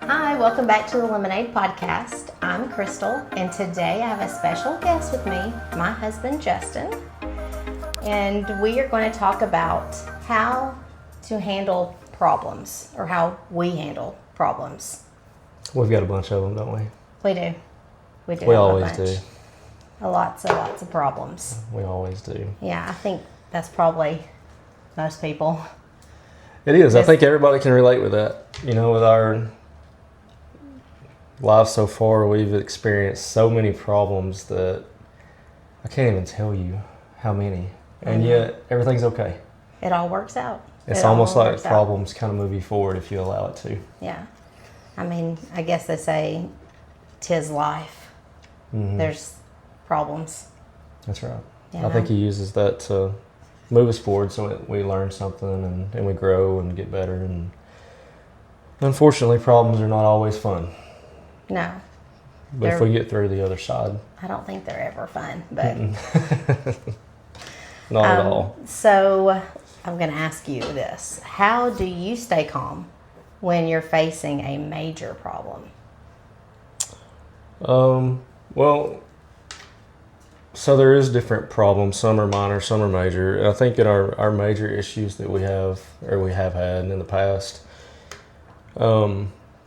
Hi, welcome back to the Lemonade Podcast. I'm Crystal, and today I have a special guest with me, my husband Justin. And we are going to talk about how to handle problems, or how we handle problems. We've got a bunch of them, don't we? We do. We We always do. Lots of problems. We always do. Yeah, I think that's probably most people. It is. I think everybody can relate with that. You know, with our lives so far, we've experienced so many problems that I can't even tell you how many. And yet, everything's okay. It all works out. It's almost like problems kind of move you forward if you allow it to. Yeah. I mean, I guess they say 'tis life. Mm-hmm. There's problems. That's right. You I know? think he uses that to move us forward so we learn something and we grow and get better. And unfortunately, problems are not always fun. No. But if we get through the other side. I don't think they're ever fun, but. Not at all. So I'm going to ask you this. How do you stay calm when you're facing a major problem? Well, so there is different problems. Some are minor, some are major. And I think that our major issues that we have had in the past,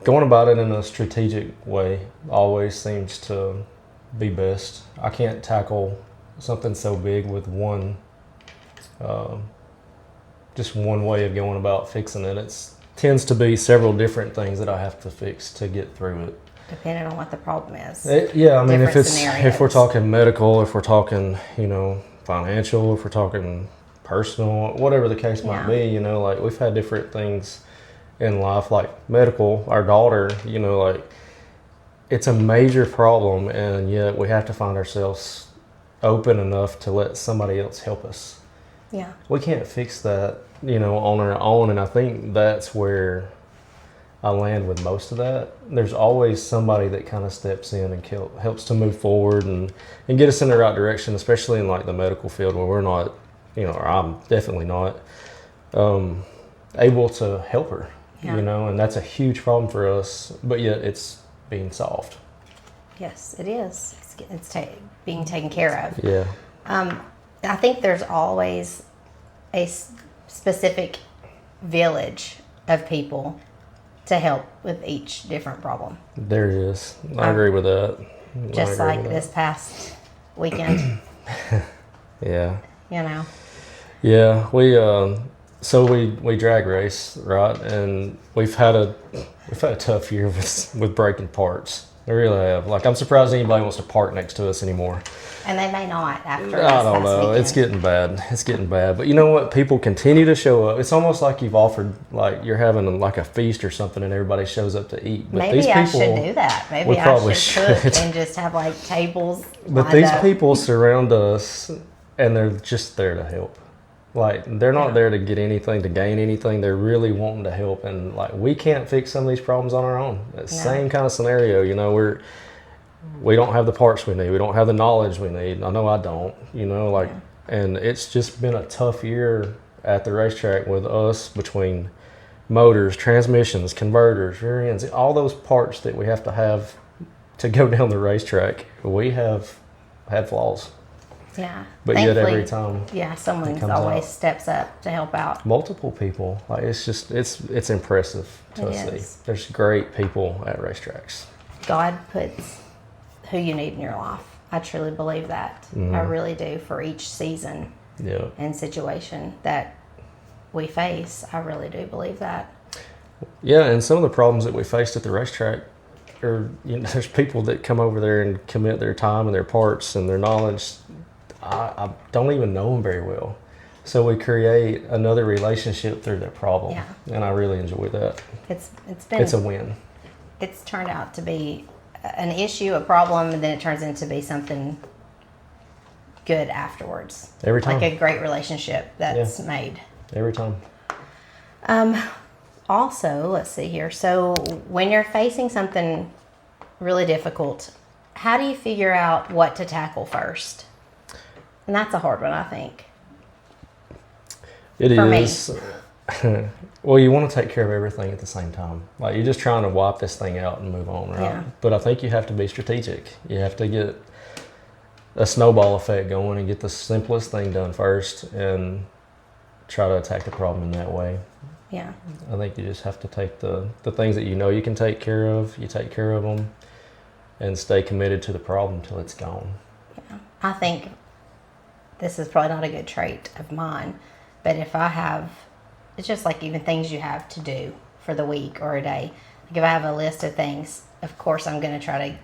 going about it in a strategic way always seems to be best. I can't tackle something so big with just one way of going about fixing it. It tends to be several different things that I have to fix to get through it. Depending on what the problem is. I mean, Different if we're talking medical, if we're talking, financial, if we're talking personal, whatever the case might be, like we've had different things in life, like medical, our daughter, like it's a major problem, and yet we have to find ourselves open enough to let somebody else help us. Yeah. We can't fix that, on our own, and I think that's where I land with most of that. There's always somebody that kind of steps in and helps to move forward and get us in the right direction, especially in like the medical field where we're not, or I'm definitely not able to help her, and that's a huge problem for us, but yet it's being solved. Yes, it is. It's being taken care of. Yeah. I think there's always a specific village of people to help with each different problem. There is. I agree with that. Just like this past weekend. Yeah. Yeah, we drag race, right? And we've had a tough year with breaking parts. We really have. Like, I'm surprised anybody wants to park next to us anymore. And they may not after I don't know. Weekend. It's getting bad. But you know what? People continue to show up. It's almost like you've offered, like you're having like a feast or something, and everybody shows up to eat. But maybe I should do that. Maybe I should cook and just have like tables. But these people surround us, and they're just there to help. Like, they're not there to get anything, to gain anything. They're really wanting to help. And like, we can't fix some of these problems on our own. Same kind of scenario, we don't have the parts we need. We don't have the knowledge we need. I know I don't, and it's just been a tough year at the racetrack with us, between motors, transmissions, converters, rear ends, all those parts that we have to go down the racetrack. We have had flaws. Yeah. But yet every time. Yeah, someone always steps up to help out. Multiple people. Like, it's impressive to see. There's great people at racetracks. God puts who you need in your life. I truly believe that. Mm-hmm. I really do, for each season and situation that we face. I really do believe that. Yeah, and some of the problems that we faced at the racetrack are, there's people that come over there and commit their time and their parts and their knowledge. I don't even know them very well. So we create another relationship through that problem. Yeah. And I really enjoy that. It's a win. It's turned out to be an issue, a problem, and then it turns into be something good afterwards. Every time. Like a great relationship that's made. Every time. Also, let's see here. So when you're facing something really difficult, how do you figure out what to tackle first? And that's a hard one, I think. It for is. Me. Well, you want to take care of everything at the same time. Like, you're just trying to wipe this thing out and move on, right? Yeah. But I think you have to be strategic. You have to get a snowball effect going and get the simplest thing done first and try to attack the problem in that way. Yeah. I think you just have to take the things that you know you can take care of, you take care of them, and stay committed to the problem till it's gone. Yeah. I think this is probably not a good trait of mine, but if I have, it's just like even things you have to do for the week or a day. Like if I have a list of things, of course I'm going to try to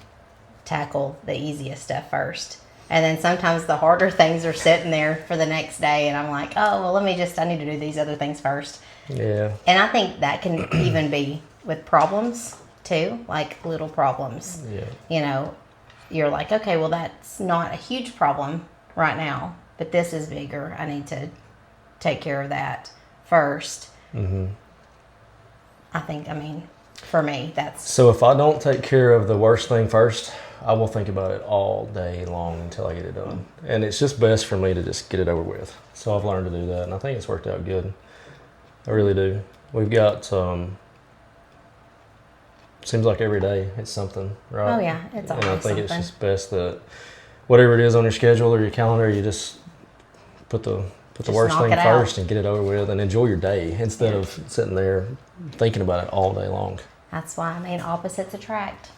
tackle the easiest stuff first. And then sometimes the harder things are sitting there for the next day, and I'm like, oh, well, I need to do these other things first. Yeah. And I think that can even be with problems too, like little problems. Yeah. You know, you're like, okay, well, that's not a huge problem right now, but this is bigger. I need to take care of that first. Mm-hmm. I think, for me, that's... So if I don't take care of the worst thing first, I will think about it all day long until I get it done. And it's just best for me to just get it over with. So I've learned to do that, and I think it's worked out good. I really do. We've got, seems like every day it's something, right? Oh, yeah, it's always something. And I think something. it's just best that whatever it is on your schedule or your calendar, you just put the worst knock thing it first out. and get it over with and enjoy your day instead of sitting there thinking about it all day long. That's why, opposites attract.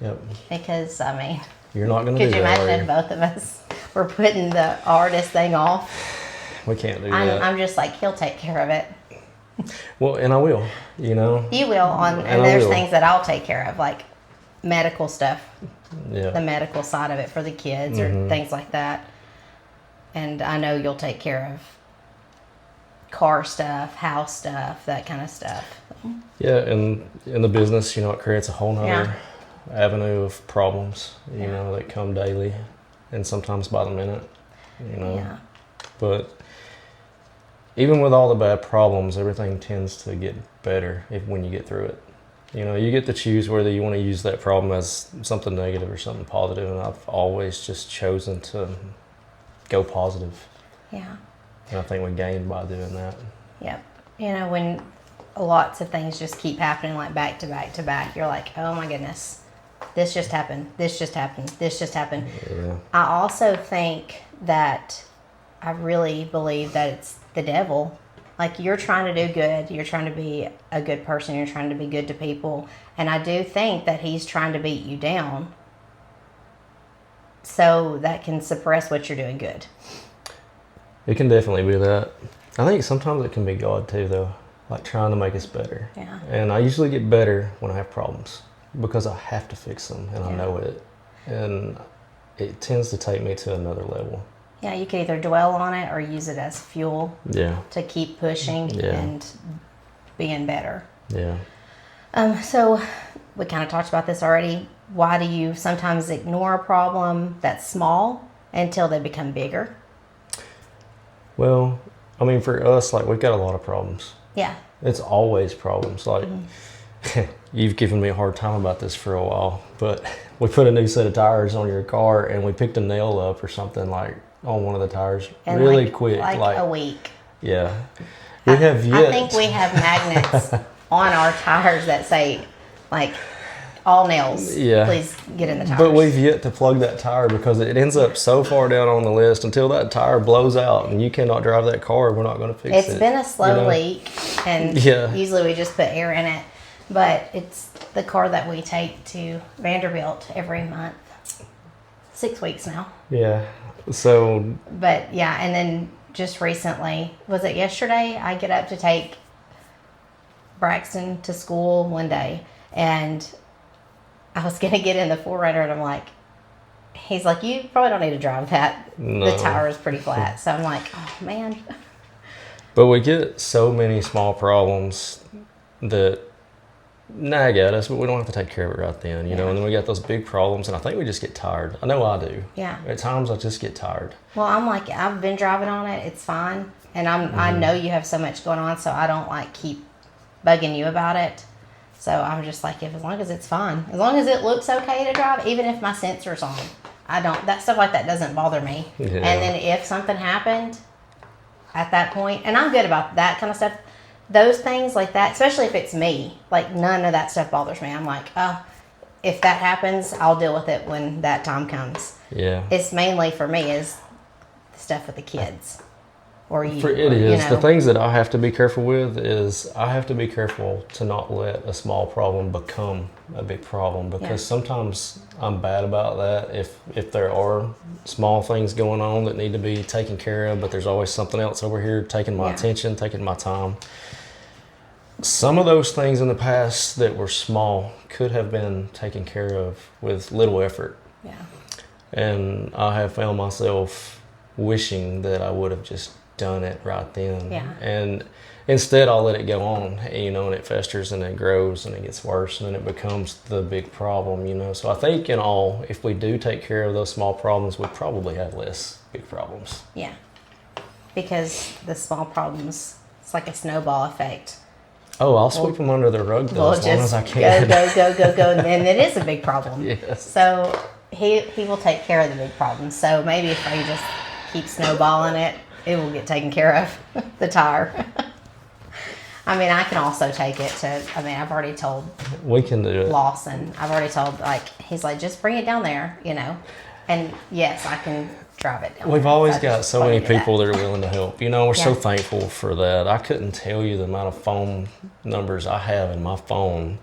Yep. Because, You're not going to do could you that, imagine are if both of us were putting the hardest thing off? you? We can't do that. I'm just like, he'll take care of it. Well, and I will, You will, and I there's will. things that I'll take care of, like medical stuff, the Yeah. medical side of it for the kids or things like that. And I know you'll take care of car stuff, house stuff, that kind of stuff. Yeah, and in the business, it creates a whole nother Yeah. avenue of problems, Yeah. that come daily and sometimes by the minute, Yeah. But even with all the bad problems, everything tends to get better when you get through it. You get to choose whether you want to use that problem as something negative or something positive, and I've always just chosen to go positive. Yeah. And I think we gained by doing that. Yep. When lots of things just keep happening like back to back to back, you're like, oh my goodness, this just happened, this just happened, this just happened. Yeah. I also think that I really believe that it's the devil. Like, you're trying to do good, you're trying to be a good person, you're trying to be good to people, and I do think that he's trying to beat you down so that can suppress what you're doing good. It can definitely be that. I think sometimes it can be God too, though, like trying to make us better. Yeah. And I usually get better when I have problems because I have to fix them, and I know it. And it tends to take me to another level. Yeah, you can either dwell on it or use it as fuel Yeah. to keep pushing and being better. Yeah. So we kind of talked about this already. Why do you sometimes ignore a problem that's small until they become bigger? Well, for us, like, we've got a lot of problems. Yeah. It's always problems. Like, you've given me a hard time about this for a while, but we put a new set of tires on your car and we picked a nail up or something, like, on one of the tires And really like, quick. Like a week. Yeah. We have yet. I think we have magnets on our tires that say, like, all nails. Yeah. Please get in the tires. But we've yet to plug that tire because it ends up so far down on the list until that tire blows out and you cannot drive that car. We're not going to fix it. It's been a slow leak, and usually we just put air in it. But it's the car that we take to Vanderbilt every month. 6 weeks now. Yeah. So. But yeah, and then just recently, was it yesterday? I get up to take Braxton to school one day, and I was going to get in the 4Runner, and I'm like, he's like, you probably don't need to drive that. No. The tire is pretty flat. So I'm like, oh man. But we get so many small problems that nag at us, but we don't have to take care of it right then, you know. And then we got those big problems, and I think we just get tired. I know I do. Yeah. At times I just get tired. Well, I'm like, I've been driving on it. It's fine. And I know you have so much going on, so I don't like keep bugging you about it. So I'm just like, as long as it's fine, as long as it looks okay to drive, even if my sensor's on, that stuff like that doesn't bother me. Yeah. And then if something happened at that point, and I'm good about that kind of stuff, those things like that, especially if it's me, like none of that stuff bothers me. I'm like, if that happens, I'll deal with it when that time comes. Yeah. It's mainly for me is the stuff with the kids. Or you. It is. You know. The things that I have to be careful with is I have to be careful to not let a small problem become a big problem, because sometimes I'm bad about that. If there are small things going on that need to be taken care of, but there's always something else over here taking my attention, taking my time. Some of those things in the past that were small could have been taken care of with little effort. Yeah. And I have found myself wishing that I would have just done it right then. Yeah. And instead I'll let it go on, and it festers and it grows and it gets worse and then it becomes the big problem, So I think in all, if we do take care of those small problems, we probably have less big problems. Yeah. Because the small problems, it's like a snowball effect. Oh, I'll sweep them under the rug though, as long as I can. Go, and it is a big problem. Yes. So he will take care of the big problems. So maybe if I just keep snowballing it, it will get taken care of, the tire. I mean, I can also take it to, I've already told we can do it. Lawson, I've already told, he's like, just bring it down there, And yes, I can drive it down We've there. always I got just so wanna many do that. people that are willing to help. We're so Yeah. thankful for that. I couldn't tell you the amount of phone numbers I have in my phone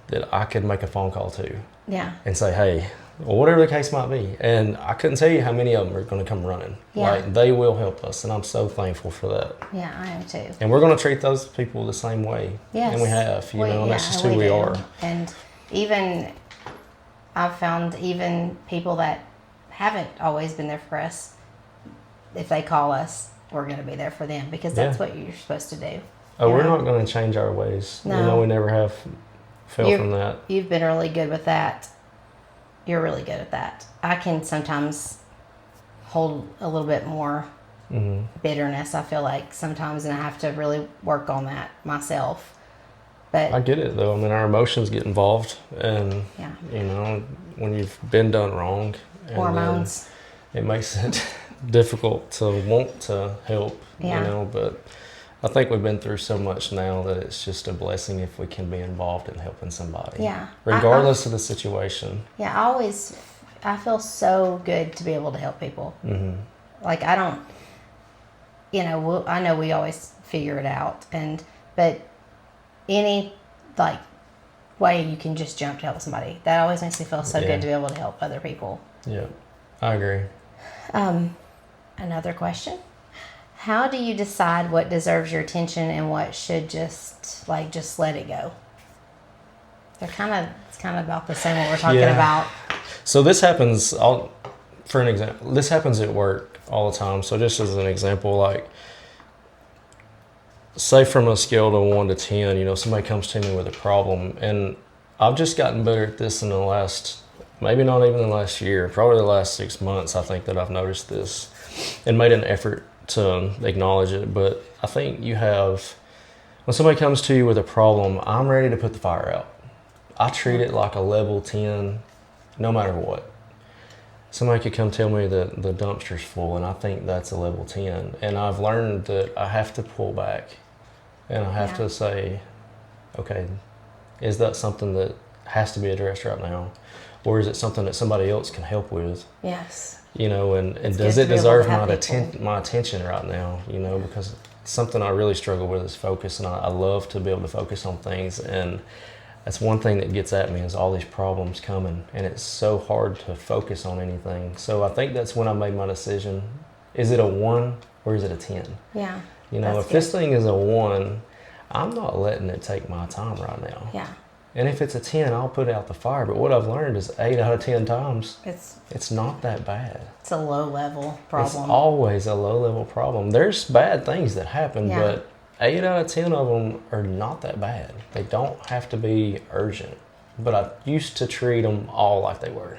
that I could make a phone call to Yeah. and say, hey, or whatever the case might be. And I couldn't tell you how many of them are going to come running. Yeah. They will help us, and I'm so thankful for that. Yeah, I am too. And we're going to treat those people the same way. Yes. And we have, and that's just who we do. are. And even, I've found even people that haven't always been there for us, if they call us, we're going to be there for them, because that's what you're supposed to do. Oh, we're not going to change our ways. No. We never have fell from that. You've been really good with that. You're really good at that. I can sometimes hold a little bit more bitterness, I feel like, sometimes, and I have to really work on that myself. But I get it, though. Our emotions get involved, and, when you've been done wrong, and hormones. It makes it difficult to want to help, but I think we've been through so much now that it's just a blessing if we can be involved in helping somebody. Yeah. Regardless of the situation. Yeah, I feel so good to be able to help people. Mm-hmm. Like, I don't, I know we always figure it out, but any, way you can just jump to help somebody, that always makes me feel so good to be able to help other people. Yeah, I agree. Another question. How do you decide what deserves your attention and what should just let it go? It's kind of about the same what we're talking about. So this happens, for an example, this happens at work all the time. So just as an example, say from a scale of 1 to 10, somebody comes to me with a problem, and I've just gotten better at this in the last, maybe not even the last year, probably the last 6 months, I think, that I've noticed this and made an effort to acknowledge it. But I think when somebody comes to you with a problem, I'm ready to put the fire out. I treat it like a level 10, no matter what. Somebody could come tell me that the dumpster's full, and I think that's a level 10. And I've learned that I have to pull back, and I have to say, okay, is that something that has to be addressed right now? Or is it something that somebody else can help with? Yes. And does it deserve my attention right now? Because something I really struggle with is focus, and I love to be able to focus on things. And that's one thing that gets at me is all these problems coming, and it's so hard to focus on anything. So I think that's when I made my decision. Is it a 1 or is it a 10? Yeah. If this thing is a 1, I'm not letting it take my time right now. Yeah. And if it's a 10, I'll put out the fire. But what I've learned is 8 out of 10 times, it's not that bad. It's a low-level problem. It's always a low-level problem. There's bad things that happen, but 8 out of 10 of them are not that bad. They don't have to be urgent. But I used to treat them all like they were.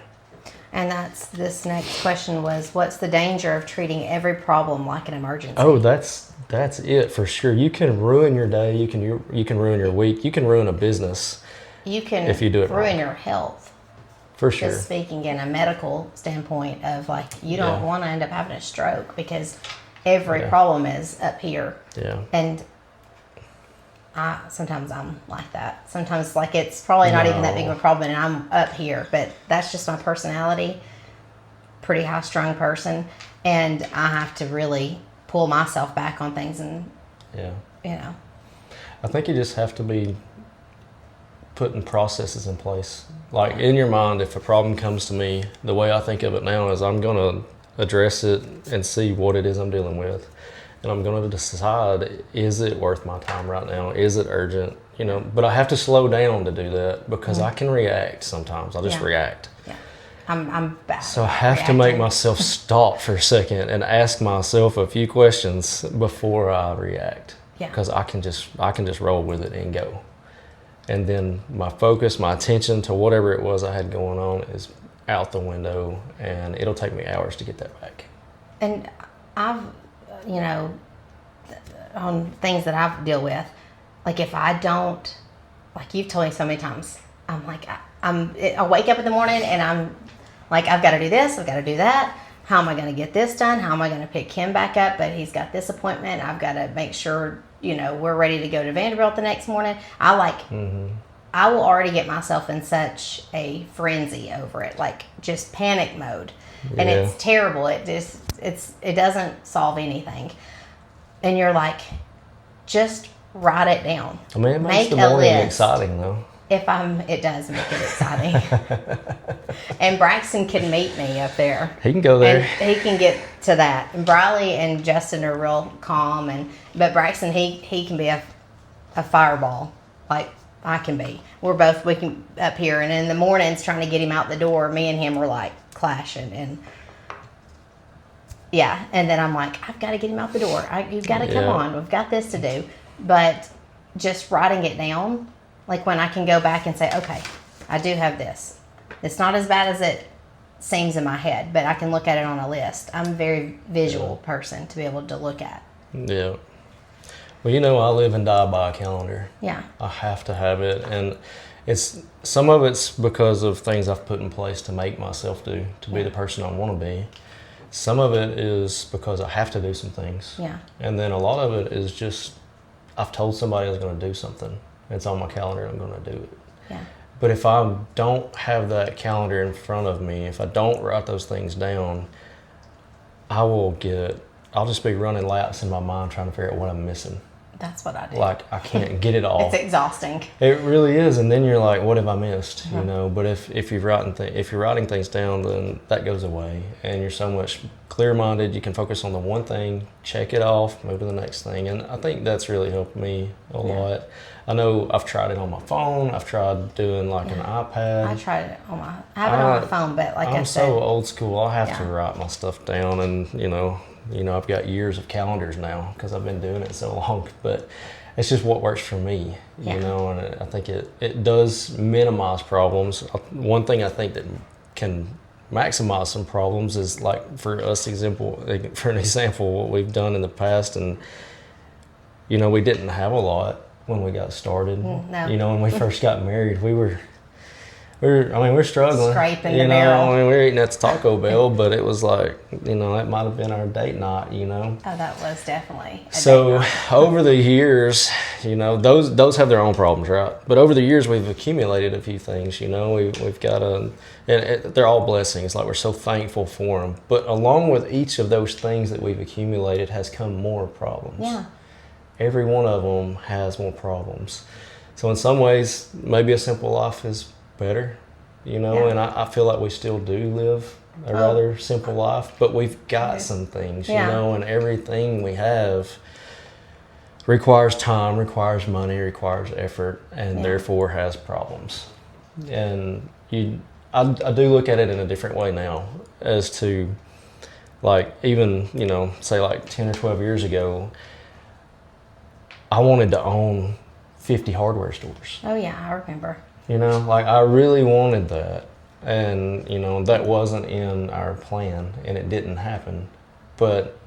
And this next question was, what's the danger of treating every problem like an emergency? Oh, that's it for sure. You can ruin your day. You can ruin your week. You can ruin a business. You can if you do it ruin wrong. your health. For sure. Just speaking in a medical standpoint of you don't want to end up having a stroke because every problem is up here. Yeah. And sometimes I'm like that. Sometimes like it's probably not even that big of a problem and I'm up here, but that's just my personality. Pretty high strung person, and I have to really pull myself back on things, and I think you just have to be putting processes in place. Like in your mind, if a problem comes to me, the way I think of it now is I'm going to address it and see what it is I'm dealing with. And I'm going to decide, is it worth my time right now? Is it urgent? But I have to slow down to do that because I can react sometimes. I'll just react. Yeah. I'm bad. So I have to make myself stop for a second and ask myself a few questions before I react. Yeah. Because I can just roll with it and go. And then my focus, my attention to whatever it was I had going on is out the window, and it'll take me hours to get that back. And I've, on things that I've dealt with, like if I don't, like you've told me so many times, I'm like, I wake up in the morning and I'm like, I've got to do this, I've got to do that. How am I going to get this done? How am I going to pick him back up? But he's got this appointment. I've got to make sure, we're ready to go to Vanderbilt the next morning. I will already get myself in such a frenzy over it, like just panic mode. Yeah. And it's terrible. It doesn't solve anything. And you're like, just write it down. I mean, it makes the morning exciting though. It does make it exciting. And Braxton can meet me up there. He can go there. And he can get to that. And Briley and Justin are real calm, but Braxton, he can be a fireball like I can be. We can up here, and in the mornings trying to get him out the door, me and him were like clashing, and then I'm like, I've got to get him out the door. You've got to come on. We've got this to do. But just writing it down, like when I can go back and say, okay, I do have this. It's not as bad as it seems in my head, but I can look at it on a list. I'm a very visual person to be able to look at. Yeah. Well, I live and die by a calendar. Yeah. I have to have it. And some of it's because of things I've put in place to make myself do, to be the person I want to be. Some of it is because I have to do some things. Yeah. And then a lot of it is just, I've told somebody I was going to do something. It's on my calendar, I'm going to do it. Yeah. But if I don't have that calendar in front of me, if I don't write those things down, I'll just be running laps in my mind trying to figure out what I'm missing. That's what I do. Like, I can't get it all. It's exhausting. It really is. And then you're like, what have I missed? But if you're writing things down, then that goes away. And you're so much clear-minded. You can focus on the one thing, check it off, move to the next thing. And I think that's really helped me a lot. I know I've tried it on my phone. I've tried doing like an iPad. I tried it I have it on my phone, but like I'm so old school. I have to write my stuff down, and I've got years of calendars now because I've been doing it so long, but it's just what works for me, and I think it does minimize problems. One thing I think that can maximize some problems is like for an example, what we've done in the past, and we didn't have a lot when we got started. No. When we first got married, we're struggling. Scraping the barrel. We're eating at the Taco Bell, but it was like, that might have been our date night, Oh, that was definitely a So date night. over the years, those have their own problems, right? But over the years, we've accumulated a few things, we've got and they're all blessings. Like, we're so thankful for them. But along with each of those things that we've accumulated has come more problems. Yeah. Every one of them has more problems. So in some ways, maybe a simple life is better, and I feel like we still do live a rather simple life, but we've got some things, and everything we have requires time, requires money, requires effort, and therefore has problems. And I do look at it in a different way now, as to like, even, say like 10 or 12 years ago, I wanted to own 50 hardware stores. Oh yeah, I remember. I really wanted that. And, that wasn't in our plan, and it didn't happen. But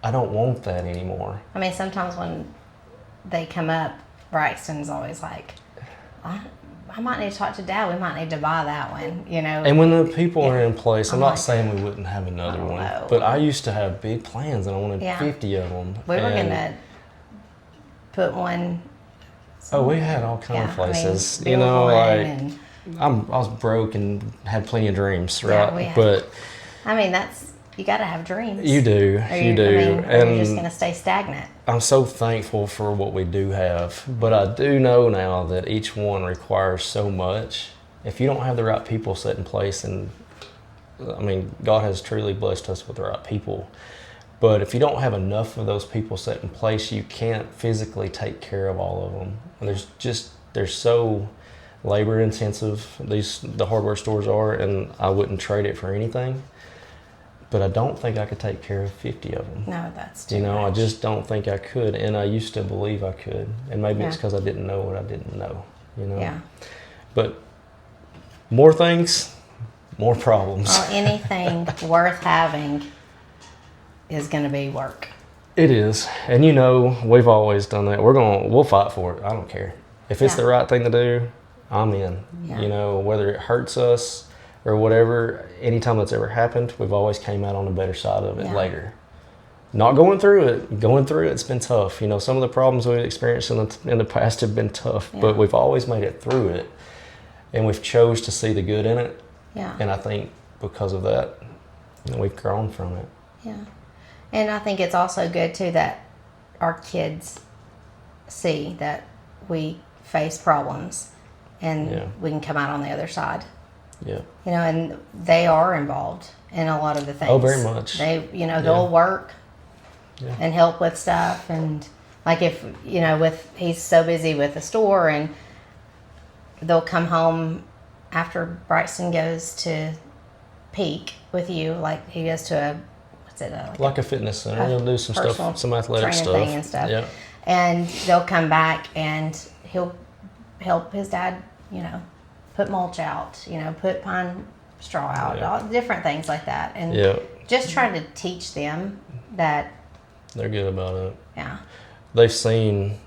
I don't want that anymore. I mean, sometimes when they come up, Braxton's always like, I might need to talk to Dad. We might need to buy that one, And when the people are in place, I'm not saying we wouldn't have another one. But I used to have big plans, and I wanted 50 of them. We were going to put one Oh, we had all kind of places. I mean, like I was broke and had plenty of dreams, right? Yeah, but I mean, you got to have dreams. You do, you do, and you're just going to stay stagnant. I'm so thankful for what we do have, but I do know now that each one requires so much. If you don't have the right people set in place, and I mean, God has truly blessed us with the right people, but if you don't have enough of those people set in place, you can't physically take care of all of them. And they're so labor intensive, the hardware stores are, and I wouldn't trade it for anything. But I don't think I could take care of 50 of them. No, that's too much. I just don't think I could, and I used to believe I could, and maybe it's because I didn't know what I didn't know, Yeah. But more things, more problems. Well, anything worth having is going to be work. It is, and we've always done that. We'll fight for it. I don't care if it's the right thing to do. I'm in. Yeah. Whether it hurts us or whatever, anytime that's ever happened, we've always came out on the better side of it later. Not going through it's been tough. Some of the problems we've experienced in the past have been tough, but we've always made it through it, and we've chose to see the good in it. Yeah. And I think because of that, we've grown from it. Yeah. And I think it's also good too that our kids see that we face problems and we can come out on the other side. Yeah. And they are involved in a lot of the things. Oh, very much. They, they'll work and help with stuff. And like if, he's so busy with the store, and they'll come home after Bryson goes to Peak with you, like he goes to a fitness center. He'll do some stuff, some athletic stuff. Thing and stuff. Yeah. And they'll come back and he'll help his dad, put mulch out, put pine straw out, all different things like that. And just trying to teach them that they're good about it. Yeah. They've seen,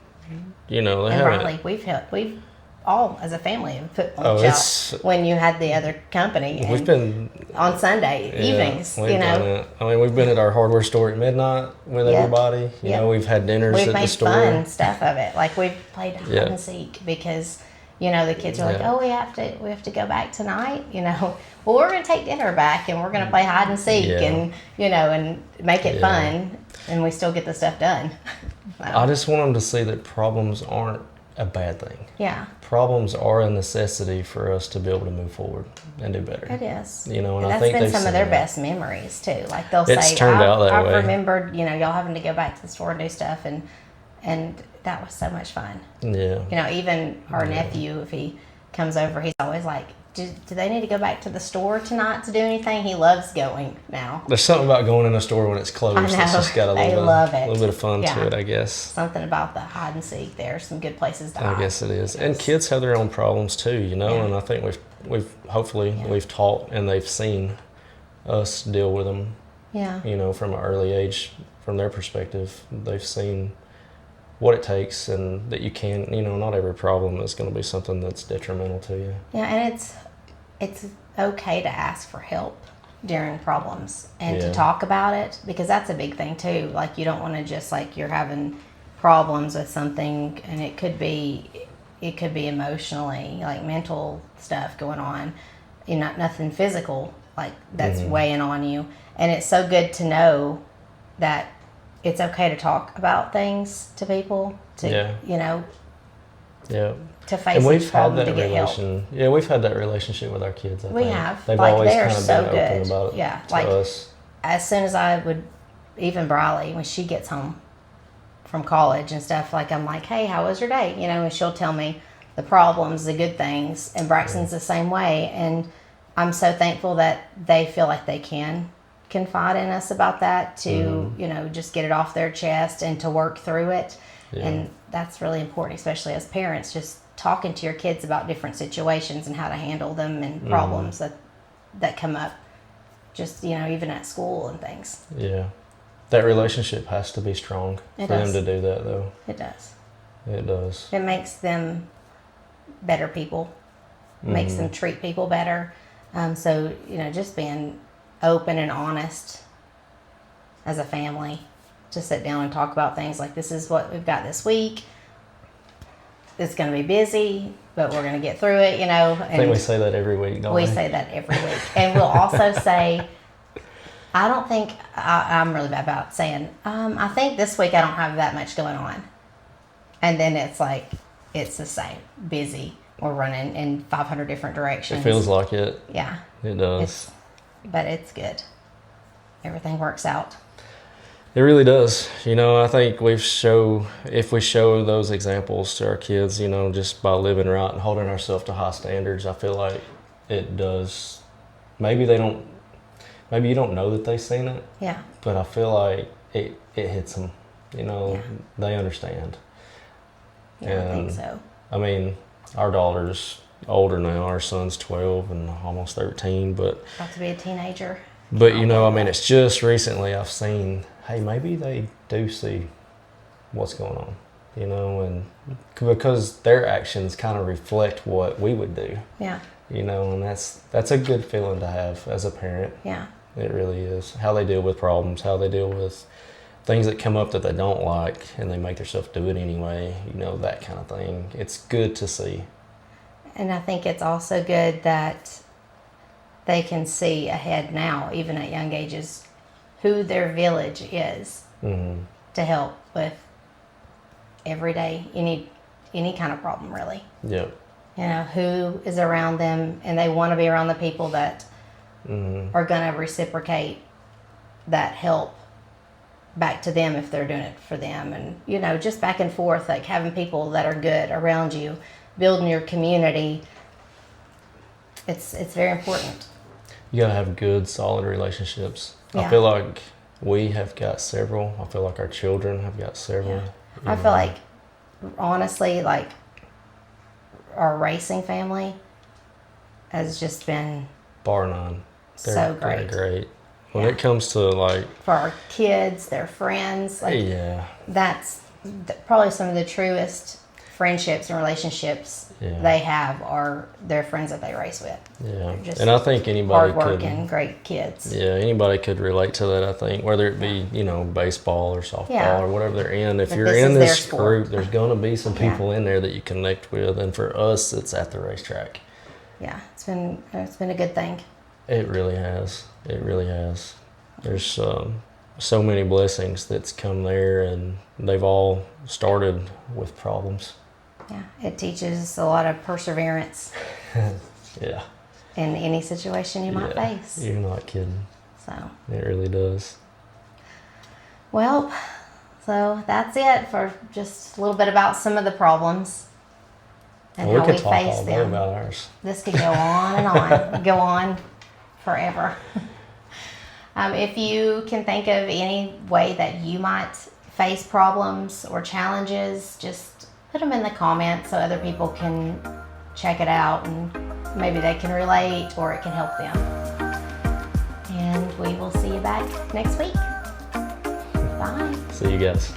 they and haven't. We've all as a family have put mulch out when you had the other company. We've been on Sunday evenings, We've done it. I mean, we've been at our hardware store at midnight with everybody. We've had dinners at the store. We've made fun stuff of it. Like we've played hide and seek because the kids are like, oh, we have to go back tonight. Well, we're going to take dinner back and we're going to play hide and seek and and make it fun, and we still get the stuff done. I just want them to see that problems aren't a bad thing. Yeah. Problems are a necessity for us to be able to move forward and do better. It is. And I think been some of their best memories too. Like they'll it's say, turned out that way. I've remembered, y'all having to go back to the store and do stuff, and that was so much fun. Yeah. Even our nephew, if he comes over, he's always like, do they need to go back to the store tonight to do anything? He loves going now. There's something about going in a store when it's closed. I know. It's just got a little bit of fun to it, I guess. Something about the hide and seek. There's some good places to hide. I guess it is. And kids have their own problems too, and I think we've hopefully we've taught and they've seen us deal with them. Yeah. From an early age, from their perspective, they've seen what it takes, and that you can, not every problem is going to be something that's detrimental to you. Yeah, and it's okay to ask for help during problems and to talk about it, because that's a big thing too. Like you don't want to just like you're having problems with something, and it could be emotionally, like mental stuff going on, nothing physical like that's weighing on you. And it's so good to know that it's okay to talk about things to people, to to face and we've each problem had that to get help. Yeah, we've had that relationship with our kids. I think have. They've like, always they're kind of so been good. open about it to us. As soon as I would, even Briley, when she gets home from college and stuff, like I'm like, hey, how was your day? And she'll tell me the problems, the good things, and Braxton's the same way. And I'm so thankful that they feel like they can confide in us about that, to just get it off their chest and to work through it. And that's really important, especially as parents, just talking to your kids about different situations and how to handle them and problems that come up, just even at school and things. That relationship has to be strong for them to do that, though. It does. It does. It makes them better people, makes them treat people better. So just being open and honest as a family, to sit down and talk about things like, this is what we've got this week. it's going to be busy, but we're going to get through it, And I think we say that every week, don't we? We say that every week. And we'll also say, I don't think, I'm really bad about saying, I think this week I don't have that much going on. And then it's like, it's the same, busy. We're running in 500 different directions. It feels like it. Yeah. It does. But it's good. Everything works out. It really does. I think if we show those examples to our kids, just by living right and holding ourselves to high standards, I feel like it does. Maybe you don't know that they've seen it. Yeah. But I feel like it hits them. They understand. Yeah, I think so. I mean, our daughter's older now. Our son's 12 and almost 13, but About to be a teenager. But it's just recently I've seen, hey, maybe they do see what's going on, and because their actions kind of reflect what we would do. Yeah. And that's a good feeling to have as a parent. Yeah. It really is. How they deal with problems, how they deal with things that come up that they don't like and they make themselves do it anyway, that kind of thing. It's good to see. And I think it's also good that they can see ahead now, even at young ages, who their village is to help with everyday, any kind of problem, really. Yep. Who is around them, and they want to be around the people that are going to reciprocate that help back to them if they're doing it for them. And, just back and forth, like having people that are good around you, building your community. It's very important. You gotta have good, solid relationships. Yeah. I feel like we have got several. I feel like our children have got several. Yeah. I feel like, honestly, like our racing family has just been bar none. so great. They're great. When it comes to for our kids, their friends, yeah, that's probably some of the truest friendships and relationships they have are their friends that they race with. Yeah, and I think anybody hardworking, great kids. Yeah, anybody could relate to that. I think whether it be baseball or softball or whatever they're in. If you're in this group, there's going to be some people in there that you connect with, and for us, it's at the racetrack. Yeah, it's been a good thing. It really has. It really has. There's so many blessings that's come there, and they've all started with problems. Yeah, it teaches a lot of perseverance. Yeah. In any situation you might face. You're not kidding. So. It really does. Well, so that's it for just a little bit about some of the problems and how we face them. We could talk all day about ours. This could go on and on, go on forever. If you can think of any way that you might face problems or challenges, just put them in the comments so other people can check it out and maybe they can relate or it can help them. And we will see you back next week. Bye. See you guys.